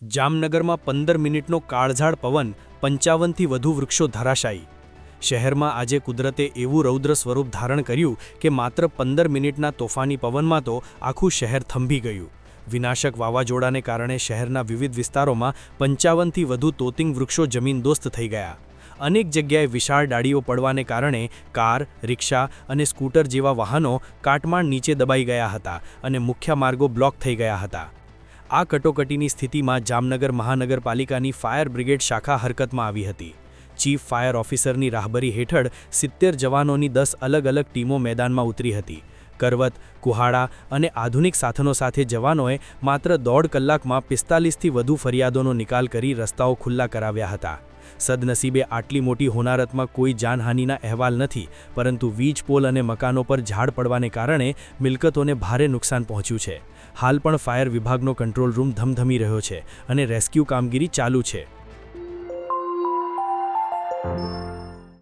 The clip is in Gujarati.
જામનગરમાં 15 મિનિટનો કાળઝાળ પવન, 55થી વધુ વૃક્ષો ધરાશાયી. શહેરમાં આજે કુદરતે એવું રૌદ્ર સ્વરૂપ ધારણ કર્યું કે માત્ર 15 મિનિટના તોફાની પવનમાં તો આખું શહેર થંભી ગયું. વિનાશક વાવાઝોડાને કારણે શહેરના વિવિધ વિસ્તારોમાં 55થી વધુ તોતિંગ વૃક્ષો જમીનદોસ્ત થઈ ગયા. અનેક જગ્યાએ વિશાળ ડાળીઓ પડવાને કારણે કાર, રિક્ષા અને સ્કૂટર જેવા વાહનો કાટમાળ નીચે દબાઈ ગયા હતા અને મુખ્ય માર્ગો બ્લોક થઈ ગયા હતા. આ કટોકટીની સ્થિતિમાં જામનગર મહાનગરપાલિકાની ફાયર બ્રિગેડ શાખા હરકતમાં આવી હતી. ચીફ ફાયર ઓફિસરની રાહબરી હેઠળ 70 જવાનોની 10 અલગ અલગ ટીમો મેદાનમાં ઉતરી હતી. કરવત, કુહાડા અને આધુનિક સાધનો સાથે જવાનોએ માત્ર 1.5 કલાકમાં 45થી વધુ ફરિયાદોનો નિકાલ કરી રસ્તાઓ ખુલ્લા કરાવ્યા હતા. સદનસીબે આટલી મોટી હોનારતમાં કોઈ જાનહાનિના અહેવાલ નથી, પરંતુ વીજ પોલ અને મકાનો પર ઝાડ પડવાને કારણે મિલકતોને ભારે નુકસાન પહોંચ્યું છે. હાલ પણ ફાયર વિભાગનો કંટ્રોલ રૂમ ધમધમી રહ્યો છે અને રેસ્ક્યુ કામગીરી ચાલુ છે.